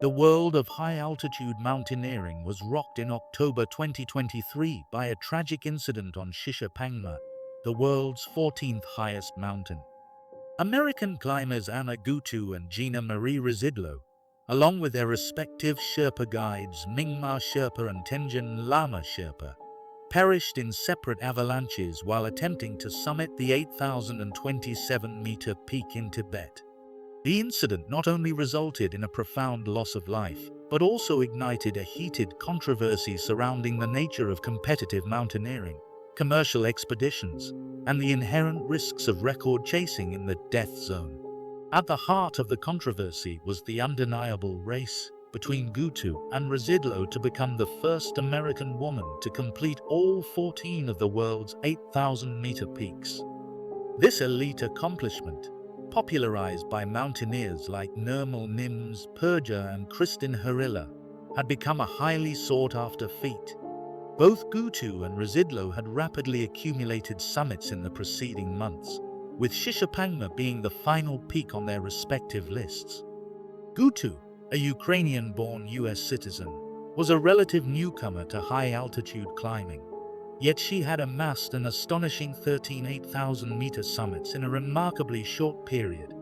The world of high-altitude mountaineering was rocked in October 2023 by a tragic incident on Shishapangma, the world's 14th highest mountain. American climbers Gutu and Gina Rzucidlo, along with their respective Sherpa guides Mingma Sherpa and Tenjin Lama Sherpa, perished in separate avalanches while attempting to summit the 8,027-meter peak in Tibet. The incident not only resulted in a profound loss of life, but also ignited a heated controversy surrounding the nature of competitive mountaineering, commercial expeditions, and the inherent risks of record chasing in the death zone. At the heart of the controversy was the undeniable race between Gutu and Rzucidlo to become the first American woman to complete all 14 of the world's 8,000-meter peaks. This elite accomplishment, popularized by mountaineers like Nirmal Nims, Purja and Kristin Harila, had become a highly sought-after feat. Both Gutu and Rzucidlo had rapidly accumulated summits in the preceding months, with Shishapangma being the final peak on their respective lists. Gutu, a Ukrainian-born US citizen, was a relative newcomer to high-altitude climbing. Yet she had amassed an astonishing 13 8,000-meter summits in a remarkably short period,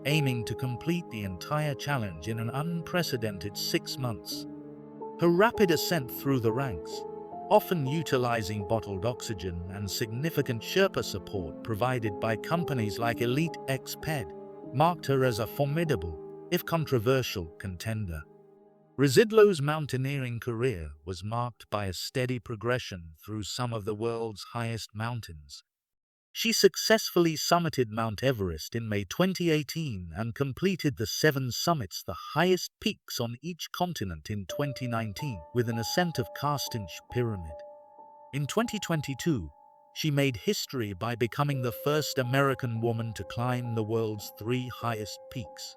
aiming to complete the entire challenge in an unprecedented 6 months. Her rapid ascent through the ranks, often utilizing bottled oxygen and significant Sherpa support provided by companies like Elite Exped, marked her as a formidable, if controversial, contender. Rzucidlo's mountaineering career was marked by a steady progression through some of the world's highest mountains. She successfully summited Mount Everest in May 2018 and completed the 7 summits, the highest peaks on each continent, in 2019, with an ascent of Castinge Pyramid. In 2022, she made history by becoming the first American woman to climb the world's 3 highest peaks: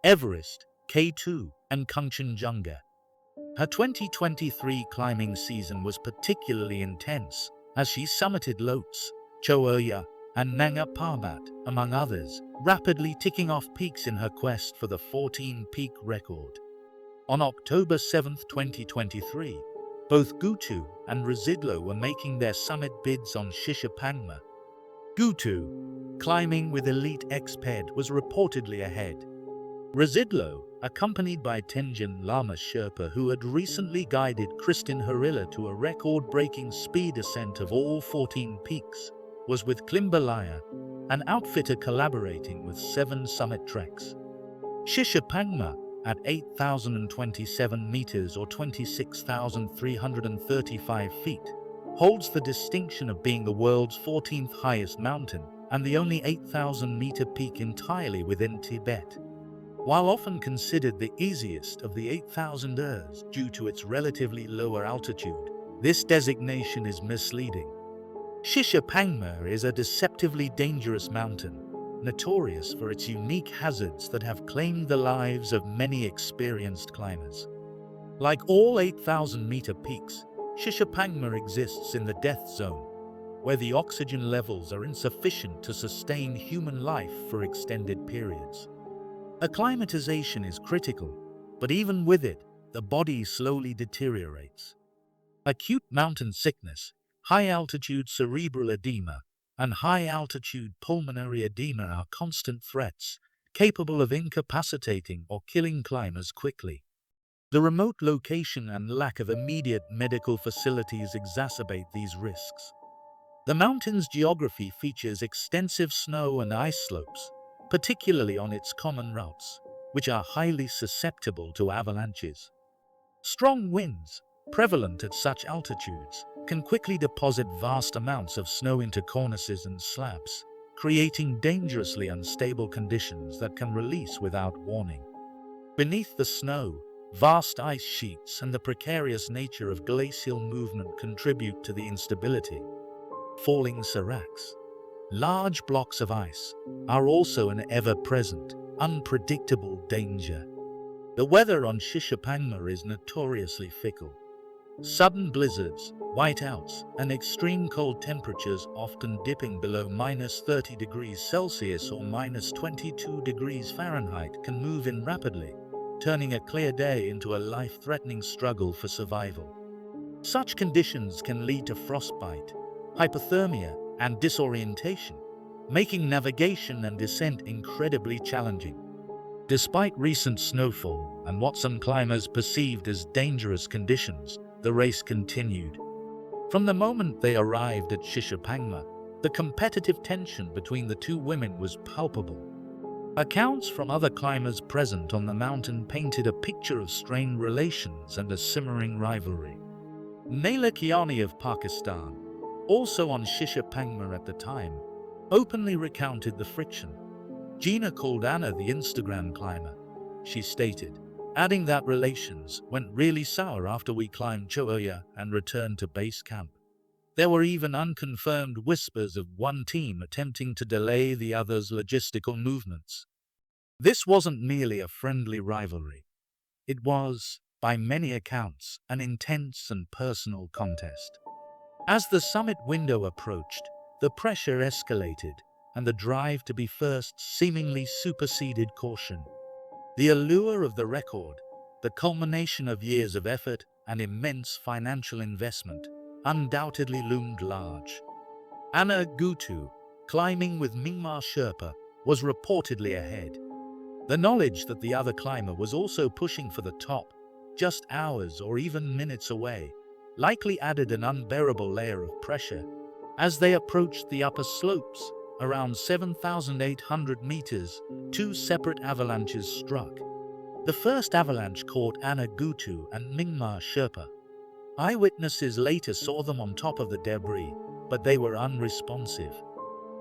Everest, K2, and Kanchenjunga. Her 2023 climbing season was particularly intense, as she summited Lhotse, Choya, and Nanga Parbat, among others, rapidly ticking off peaks in her quest for the 14-peak record. On October 7, 2023, both Gutu and Rzucidlo were making their summit bids on Shishapangma. Gutu, climbing with Elite Exped, was reportedly ahead. Rzucidlo, accompanied by Tenjin Lama Sherpa, who had recently guided Kristin Harila to a record-breaking speed ascent of all 14 peaks, was with Klimbalaya, an outfitter collaborating with 7 summit treks. Shishapangma, at 8,027 meters or 26,335 feet, holds the distinction of being the world's 14th highest mountain and the only 8,000-meter peak entirely within Tibet. While often considered the easiest of the 8,000ers due to its relatively lower altitude, this designation is misleading. Shishapangma is a deceptively dangerous mountain, notorious for its unique hazards that have claimed the lives of many experienced climbers. Like all 8,000-meter peaks, Shishapangma exists in the death zone, where the oxygen levels are insufficient to sustain human life for extended periods. Acclimatization is critical, but even with it, the body slowly deteriorates. Acute mountain sickness, high-altitude cerebral edema, and high-altitude pulmonary edema are constant threats, capable of incapacitating or killing climbers quickly. The remote location and lack of immediate medical facilities exacerbate these risks. The mountain's geography features extensive snow and ice slopes, particularly on its common routes, which are highly susceptible to avalanches. Strong winds, prevalent at such altitudes, can quickly deposit vast amounts of snow into cornices and slabs, creating dangerously unstable conditions that can release without warning. Beneath the snow, vast ice sheets and the precarious nature of glacial movement contribute to the instability. Falling seracs, large blocks of ice, are also an ever-present, unpredictable danger. The weather on Shishapangma is notoriously fickle. Sudden blizzards, whiteouts, and extreme cold temperatures, often dipping below -30 degrees Celsius or -22 degrees Fahrenheit, can move in rapidly, turning a clear day into a life-threatening struggle for survival. Such conditions can lead to frostbite, hypothermia, and disorientation, making navigation and descent incredibly challenging. Despite recent snowfall and what some climbers perceived as dangerous conditions, the race continued. From the moment they arrived at Shishapangma, the competitive tension between the two women was palpable. Accounts from other climbers present on the mountain painted a picture of strained relations and a simmering rivalry. Naila Kiani of Pakistan, also on Shishapangma at the time, openly recounted the friction. Gina called Anna the Instagram climber, she stated, adding that relations went really sour after we climbed Choya and returned to base camp. There were even unconfirmed whispers of one team attempting to delay the other's logistical movements. This wasn't merely a friendly rivalry. It was, by many accounts, an intense and personal contest. As the summit window approached, the pressure escalated, and the drive to be first seemingly superseded caution. The allure of the record, the culmination of years of effort and immense financial investment, undoubtedly loomed large. Anna Gutu, climbing with Mingma Sherpa, was reportedly ahead. The knowledge that the other climber was also pushing for the top, just hours or even minutes away, likely added an unbearable layer of pressure. As they approached the upper slopes, around 7,800 meters, two separate avalanches struck. The first avalanche caught Anna Gutu and Mingma Sherpa. Eyewitnesses later saw them on top of the debris, but they were unresponsive.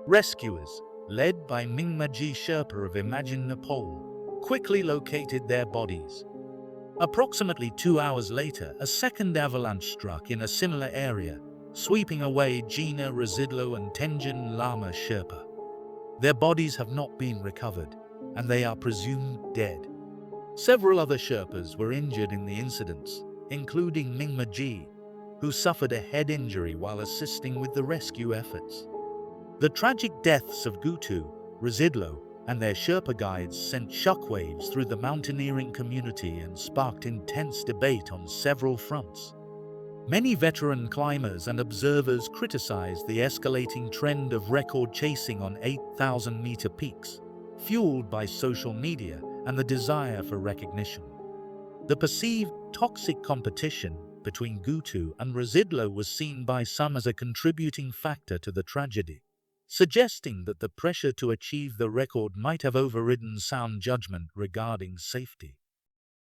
Rescuers, led by Mingmaji Sherpa of Imagine Nepal, quickly located their bodies. Approximately 2 hours later, a second avalanche struck in a similar area, sweeping away Gina Rzucidlo and Tenjin Lama Sherpa. Their bodies have not been recovered, and they are presumed dead. Several other Sherpas were injured in the incidents, including Mingmaji, who suffered a head injury while assisting with the rescue efforts. The tragic deaths of Gutu, Rzucidlo, and their Sherpa guides sent shockwaves through the mountaineering community and sparked intense debate on several fronts. Many veteran climbers and observers criticized the escalating trend of record chasing on 8,000-meter peaks, fueled by social media and the desire for recognition. The perceived toxic competition between Gutu and Rzucidlo was seen by some as a contributing factor to the tragedy, suggesting that the pressure to achieve the record might have overridden sound judgment regarding safety.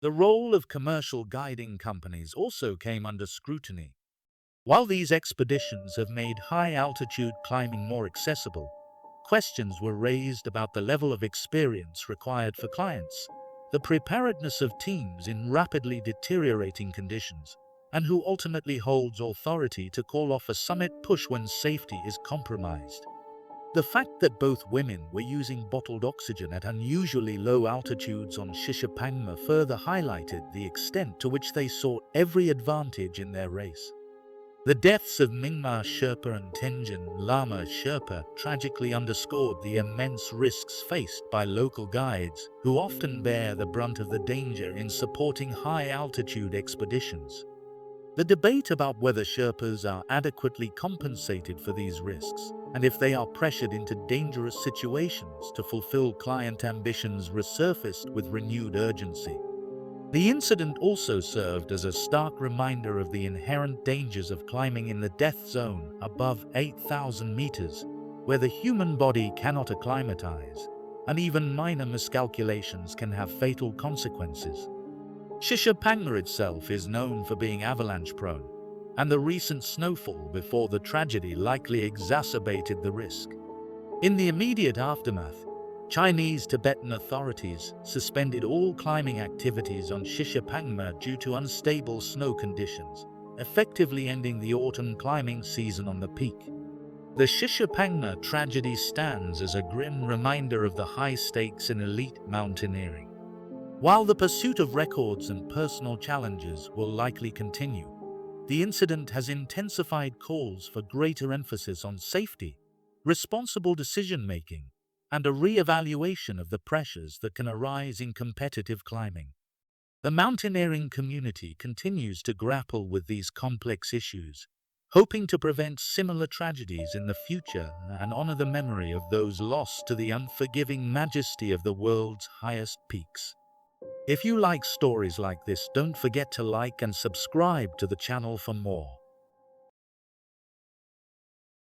The role of commercial guiding companies also came under scrutiny. While these expeditions have made high-altitude climbing more accessible, questions were raised about the level of experience required for clients, the preparedness of teams in rapidly deteriorating conditions, and who ultimately holds authority to call off a summit push when safety is compromised. The fact that both women were using bottled oxygen at unusually low altitudes on Shishapangma further highlighted the extent to which they sought every advantage in their race. The deaths of Mingma Sherpa and Tenjin Lama Sherpa tragically underscored the immense risks faced by local guides, who often bear the brunt of the danger in supporting high-altitude expeditions. The debate about whether Sherpas are adequately compensated for these risks, and if they are pressured into dangerous situations to fulfill client ambitions, resurfaced with renewed urgency. The incident also served as a stark reminder of the inherent dangers of climbing in the death zone above 8,000 meters, where the human body cannot acclimatize, and even minor miscalculations can have fatal consequences. Shishapangma itself is known for being avalanche-prone, and the recent snowfall before the tragedy likely exacerbated the risk. In the immediate aftermath, Chinese Tibetan authorities suspended all climbing activities on Shishapangma due to unstable snow conditions, effectively ending the autumn climbing season on the peak. The Shishapangma tragedy stands as a grim reminder of the high stakes in elite mountaineering. While the pursuit of records and personal challenges will likely continue, the incident has intensified calls for greater emphasis on safety, responsible decision-making, and a re-evaluation of the pressures that can arise in competitive climbing. The mountaineering community continues to grapple with these complex issues, hoping to prevent similar tragedies in the future and honor the memory of those lost to the unforgiving majesty of the world's highest peaks. If you like stories like this, don't forget to like and subscribe to the channel for more.